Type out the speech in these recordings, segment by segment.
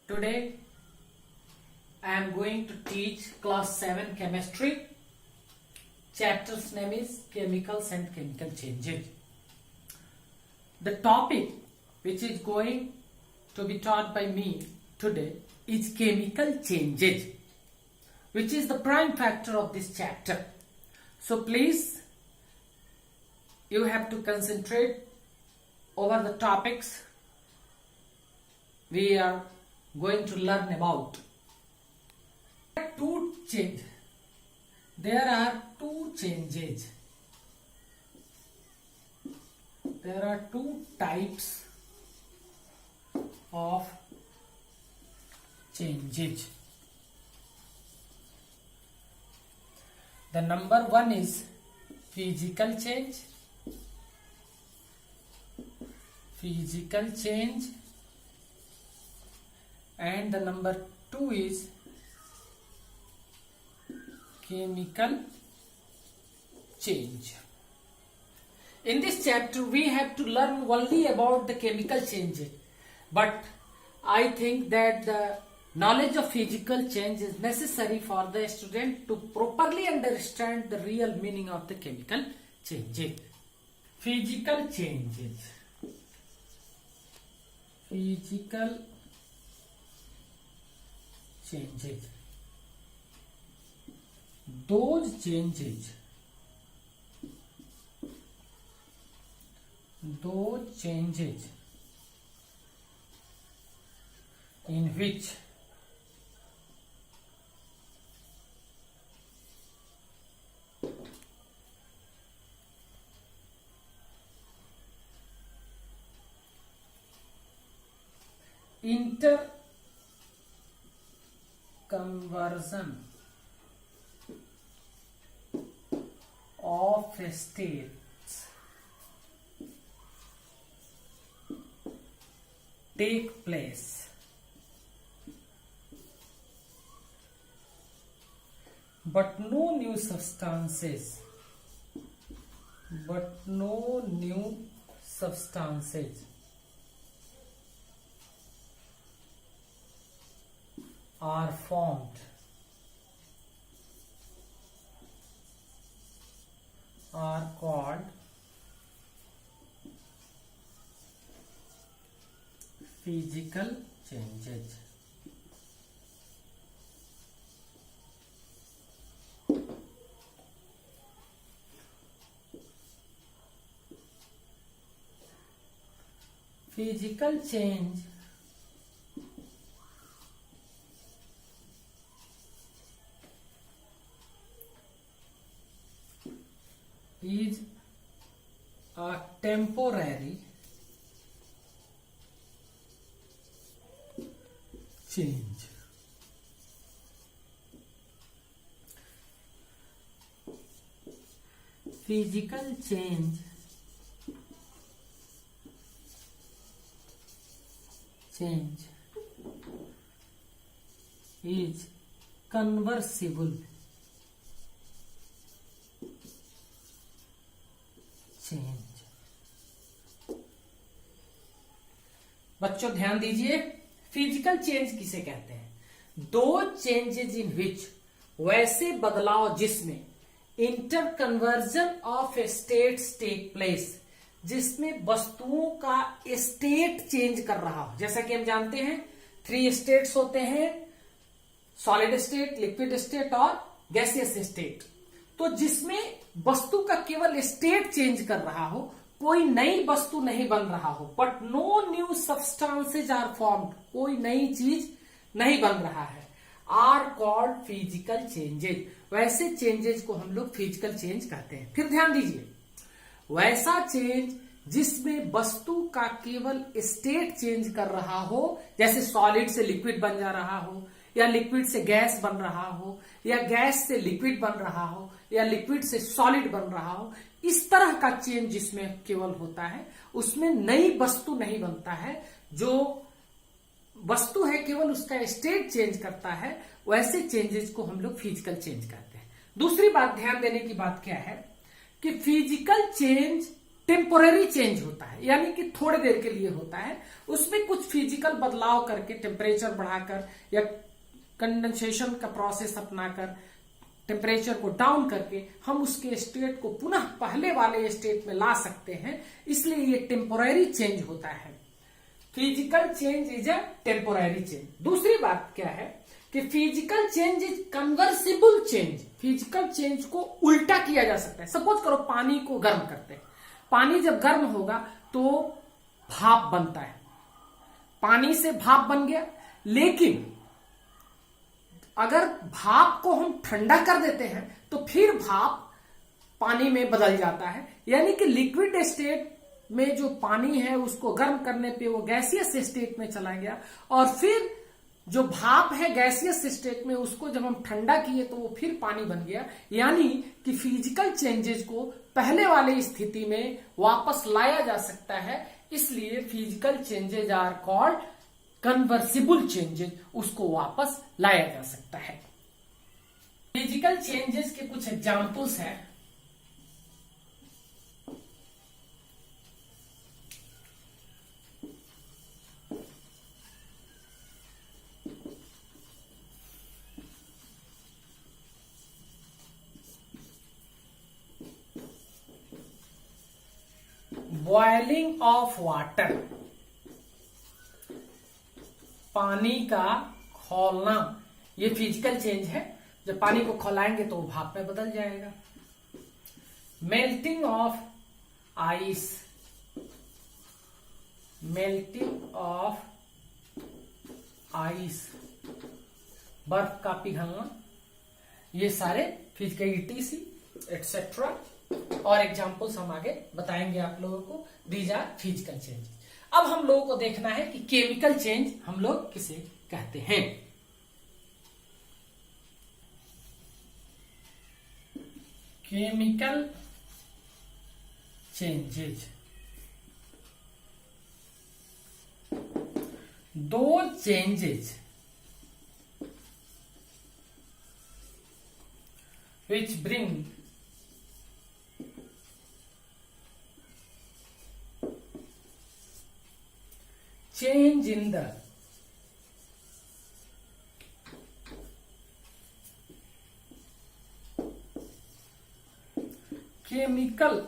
Today I am going to teach class 7 chemistry. Chapter's name is chemicals and chemical changes. The topic which is going to be taught by me today is chemical changes, which is the prime factor of this chapter. So please, you have to concentrate over the topics we are going to learn about. There are two changes. There are two types of changes. The number one is physical change. And the number two is chemical change. In this chapter we have to learn only about the chemical changes, but I think that the knowledge of physical change is necessary for the student to properly understand the real meaning of the chemical changes. Physical changes. Those changes in which interconversion of states take place, but no new substances are formed, are called physical changes. Physical change is a temporary change. Physical change is conversible change. बच्चों ध्यान दीजिए, physical change किसे कहते हैं? दो changes in विच, वैसे बदलाव जिसमें inter conversion of states take place, जिसमें वस्तुओं का स्टेट चेंज कर रहा हो. जैसा कि हम जानते हैं 3 स्टेट्स होते हैं, सॉलिड स्टेट, लिक्विड स्टेट और गैसियस स्टेट. तो जिसमें वस्तु का केवल स्टेट चेंज कर रहा हो, कोई नई वस्तु नहीं बन रहा हो, but no new substances are formed, कोई नई चीज नहीं बन रहा है, आर कॉल्ड फिजिकल चेंजेज. वैसे चेंजेज को हम लोग फिजिकल चेंज कहते हैं. फिर ध्यान दीजिए, वैसा चेंज जिसमें वस्तु का केवल स्टेट चेंज कर रहा हो, जैसे सॉलिड से लिक्विड बन जा रहा हो, या लिक्विड से गैस बन रहा हो, या गैस से लिक्विड बन रहा हो, या लिक्विड से सॉलिड बन रहा हो, इस तरह का चेंज जिसमें केवल होता है, उसमें नई वस्तु नहीं बनता है. जो वस्तु है केवल उसका स्टेट चेंज करता है, वैसे चेंजेस को हम लोग फिजिकल चेंज कहते हैं. दूसरी बात ध्यान देने की बात क्या है कि फिजिकल चेंज टेम्पोरेरी चेंज होता है, यानी कि थोड़े देर के लिए होता है। उसमें कुछ फिजिकल बदलाव करके, टेम्परेचर बढ़ाकर या कंडेंसेशन का प्रोसेस अपनाकर, टेम्परेचर को डाउन करके हम उसके स्टेट को पुनः पहले वाले स्टेट में ला सकते हैं। इसलिए ये टेम्पोरेरी चेंज होता है। Physical change is a temporary change. दूसरी बात क्या है कि physical change is conversible change. Physical change को उल्टा किया जा सकता है। सपोज करो पानी को गर्म करते हैं, पानी जब गर्म होगा तो भाप बनता है, पानी से भाप बन गया। लेकिन अगर भाप को हम ठंडा कर देते हैं तो फिर भाप पानी में बदल जाता है, यानी कि लिक्विड स्टेट में जो पानी है उसको गर्म करने पे वो गैसियस स्टेट में चला गया, और फिर जो भाप है गैसियस स्टेट में उसको जब हम ठंडा किए तो वो फिर पानी बन गया। यानी कि फिजिकल चेंजेस को पहले वाली स्थिति में वापस लाया जा सकता है। इसलिए physical changes are called conversible changes, उसको वापस लाया जा सकता है। फिजिकल चेंजेस के कुछ एग्जांपल्स हैं। बॉइलिंग ऑफ वाटर, पानी का खौलना, ये फिजिकल चेंज है। जब पानी को खौलाएंगे तो वो भाप में बदल जाएगा। Melting of ice, melting of ice, बर्फ का पिघलना, ये सारे फिजिकलिटीज एटसेट्रा और एग्जाम्पल्स हम आगे बताएंगे आप लोगों को। These are physical change. अब हम लोगों को देखना है कि केमिकल चेंज हम लोग किसे कहते हैं। केमिकल चेंजेज, दो changes which bring change in the chemical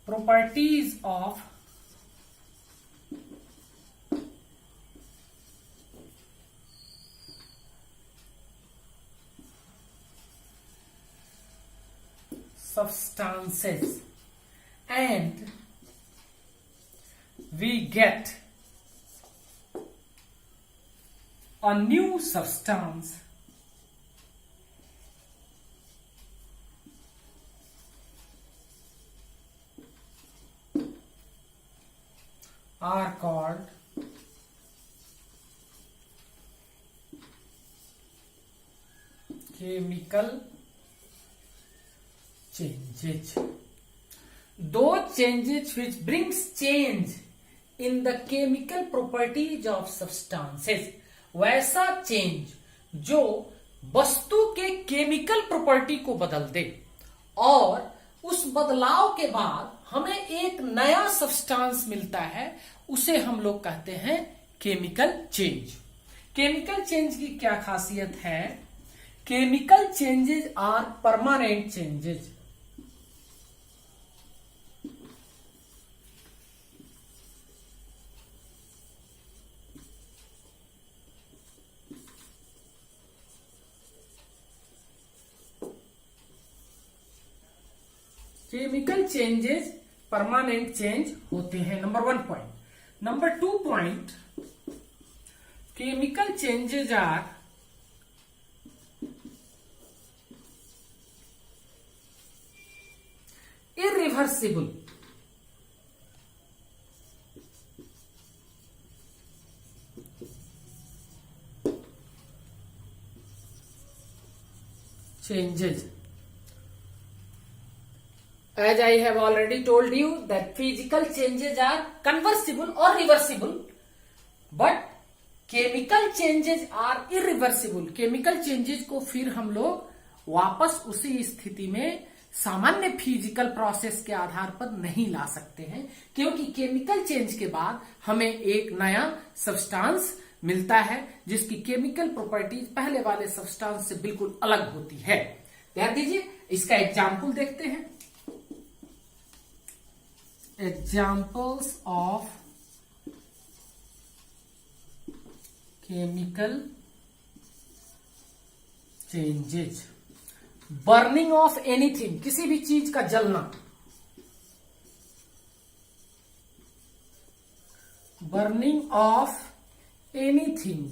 properties of substances, and we get a new substance are called chemical changes. Those changes which brings change in the chemical properties of substances, वैसा change जो वस्तु के chemical property को बदल दे और उस बदलाव के बाद हमें एक नया सब्सटेंस मिलता है, उसे हम लोग कहते हैं केमिकल चेंज। केमिकल चेंज की क्या खासियत है? Chemical changes are permanent changes. Chemical changes permanent change होते हैं, number 1 point. Number 2 point, chemical changes are irreversible. changes. As I have already told you that physical changes are conversible or reversible, but chemical changes are irreversible. chemical changes को फिर हम लोग वापस उसी स्थिति में सामान्य फिजिकल प्रोसेस के आधार पर नहीं ला सकते हैं, क्योंकि केमिकल चेंज के बाद हमें एक नया सब्सटेंस मिलता है जिसकी केमिकल प्रॉपर्टीज पहले वाले सब्सटेंस से बिल्कुल अलग होती है। ध्यान दीजिए, इसका एग्जाम्पल देखते हैं। Examples of chemical changes. Burning of anything, किसी भी चीज का जलना। बर्निंग ऑफ एनीथिंग,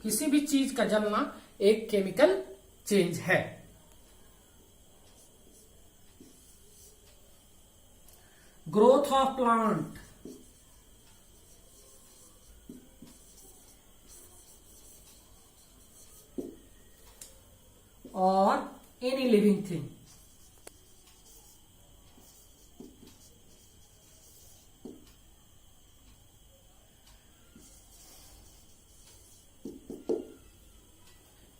किसी भी चीज का जलना एक केमिकल चेंज है। Growth of plant, or any living thing।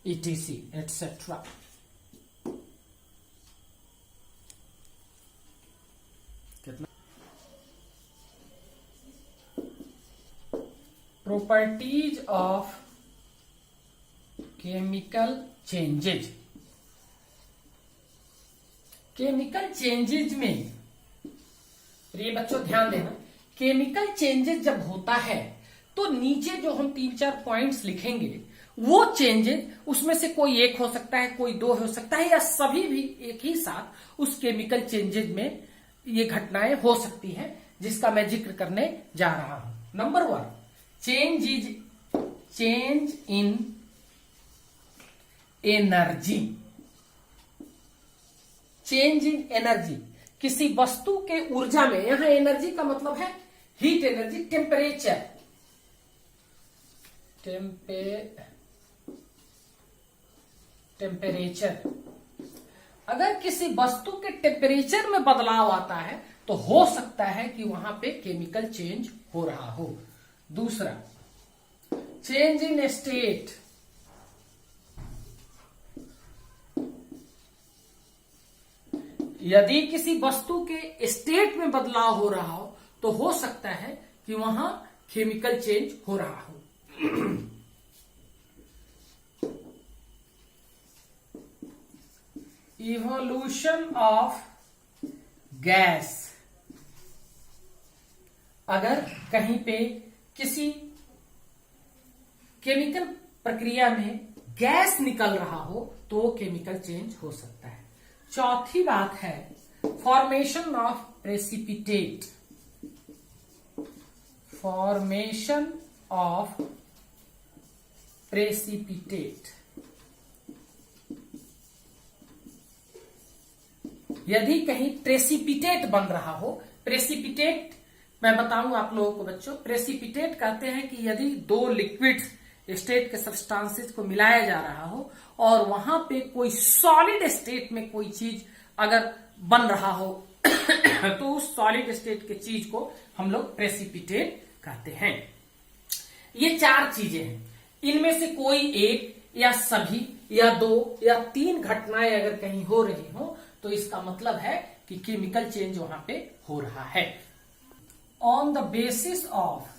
etc etc। कितना properties of chemical changes. Chemical changes में प्रिय बच्चों ध्यान देना, केमिकल चेंजेज जब होता है तो नीचे जो हम 3-4 पॉइंट्स लिखेंगे वो चेंजेज, उसमें से कोई एक हो सकता है, कोई दो हो सकता है, या सभी भी एक ही साथ उस केमिकल चेंजेज में ये घटनाएं हो सकती हैं, जिसका मैं जिक्र करने जा रहा हूं। Number 1, change in energy. Change in energy, किसी वस्तु के ऊर्जा में, यहां एनर्जी का मतलब है हीट एनर्जी, टेम्परेचर। टेम्परेचर, अगर किसी वस्तु के टेम्परेचर में बदलाव आता है तो हो सकता है कि वहां पे केमिकल चेंज हो रहा हो। दूसरा, चेंज इन स्टेट। यदि किसी वस्तु के स्टेट में बदलाव हो रहा हो तो हो सकता है कि वहां केमिकल चेंज हो रहा हो। इवोल्यूशन ऑफ गैस, अगर कहीं पे किसी केमिकल प्रक्रिया में गैस निकल रहा हो तो वो केमिकल चेंज हो सकता है। चौथी बात है formation of precipitate. Formation of precipitate, यदि कहीं प्रेसिपिटेट बन रहा हो, प्रेसिपिटेट मैं बताऊंगा आप लोगों को बच्चों, प्रेसिपिटेट कहते हैं कि यदि दो लिक्विड स्टेट के सब्सटेंसेस को मिलाया जा रहा हो और वहां पे कोई सॉलिड स्टेट में कोई चीज अगर बन रहा हो तो उस सॉलिड स्टेट के चीज को हम लोग प्रेसिपिटेट कहते हैं। ये 4 चीजें हैं, इनमें से कोई एक या सभी या 2 या 3 घटनाएं अगर कहीं हो रही हो तो इसका मतलब है कि केमिकल चेंज वहां पे हो रहा है। On the basis of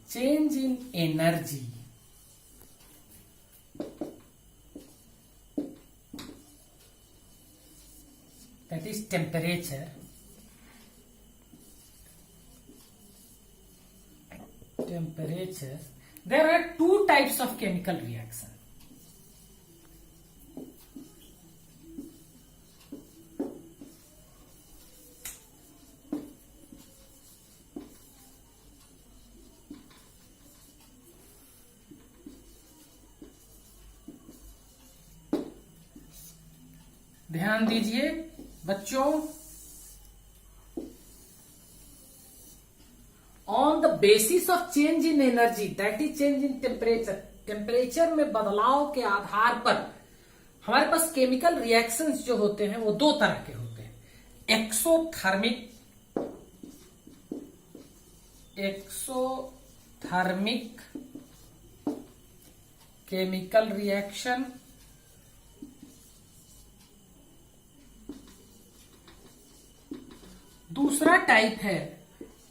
change in energy, that is temperature, there are 2 types of chemical reaction. ध्यान दीजिए बच्चों, on the basis of change in energy, that is change in temperature, temperature में बदलाव के आधार पर हमारे पास केमिकल रिएक्शंस जो होते हैं वो 2 तरह के होते हैं, एक्सोथर्मिक एक्सोथर्मिक केमिकल रिएक्शन, दूसरा टाइप है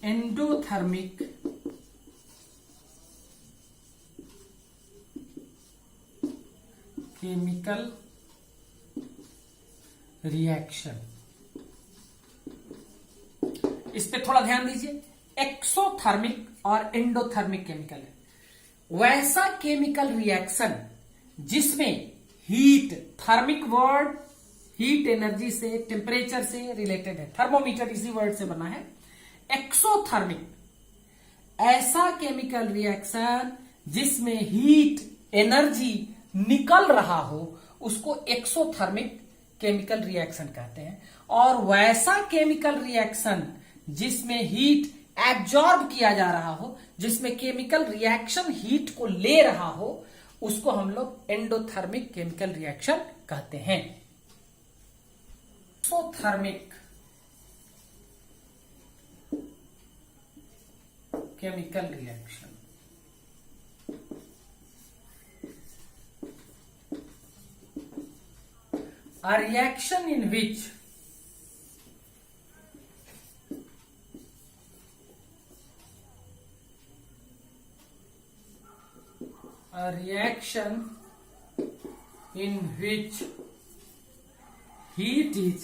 एंडोथर्मिक केमिकल रिएक्शन। इस पे थोड़ा ध्यान दीजिए, एक्सोथर्मिक और एंडोथर्मिक केमिकल है वैसा केमिकल रिएक्शन जिसमें heat, thermic word heat energy से, टेम्परेचर से रिलेटेड है, थर्मोमीटर इसी वर्ड से बना है। एक्सोथर्मिक ऐसा केमिकल रिएक्शन जिसमें हीट एनर्जी निकल रहा हो उसको एक्सोथर्मिक केमिकल रिएक्शन कहते हैं। और वैसा केमिकल रिएक्शन जिसमें हीट एब्जॉर्ब किया जा रहा हो, जिसमें केमिकल रिएक्शन हीट को ले रहा हो, उसको हम लोग एंडोथर्मिक केमिकल रिएक्शन कहते हैं। Exothermic chemical reaction, a reaction in which heat is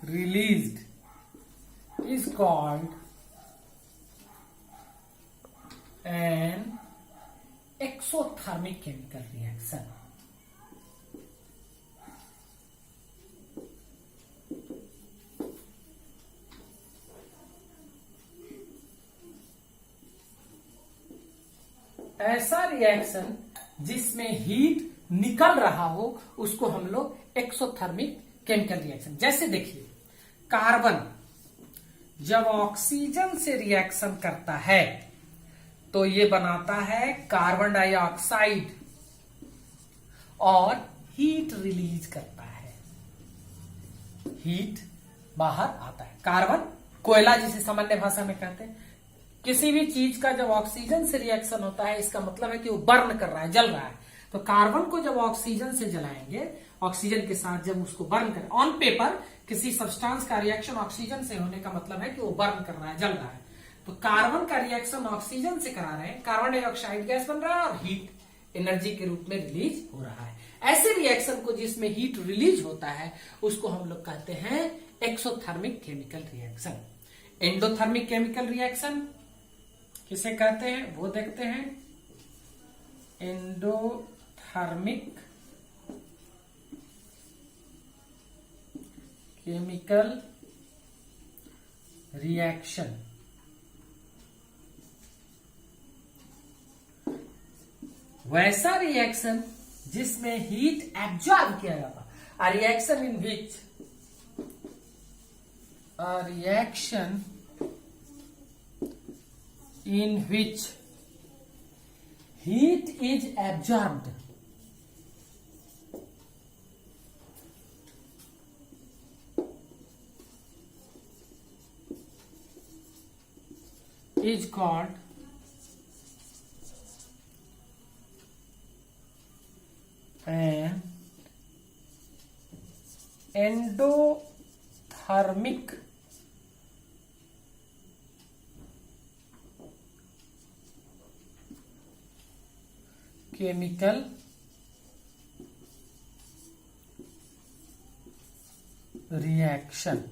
released is called an exothermic chemical reaction। ऐसा रिएक्शन जिसमें हीट निकल रहा हो उसको हम लोग एक्सोथर्मिक केमिकल रिएक्शन। जैसे देखिए, कार्बन जब ऑक्सीजन से रिएक्शन करता है तो ये बनाता है कार्बन डाइऑक्साइड और हीट रिलीज करता है, हीट बाहर आता है। कार्बन कोयला जिसे सामान्य भाषा में कहते हैं। किसी भी चीज का जब ऑक्सीजन से रिएक्शन होता है इसका मतलब है कि वो बर्न कर रहा है, जल रहा है। तो कार्बन को जब ऑक्सीजन से जलाएंगे, ऑक्सीजन के साथ जब उसको बर्न करें, ऑन पेपर किसी सब्सटेंस का रिएक्शन ऑक्सीजन से होने का मतलब है कि वो बर्न कर रहा है, जल रहा है। तो कार्बन का रिएक्शन ऑक्सीजन से करा रहे हैं, कार्बन डाइऑक्साइड गैस बन रहा है और हीट एनर्जी के रूप में रिलीज हो रहा है। ऐसे रिएक्शन को जिसमें हीट रिलीज होता है उसको हम लोग कहते हैं exothermic chemical reaction. Endothermic chemical reaction किसे कहते हैं वो देखते हैं। एंडोथर्मिक केमिकल रिएक्शन वैसा रिएक्शन जिसमें हीट एब्जॉर्ब किया जाता, a reaction in which heat is absorbed is called an endothermic chemical reaction।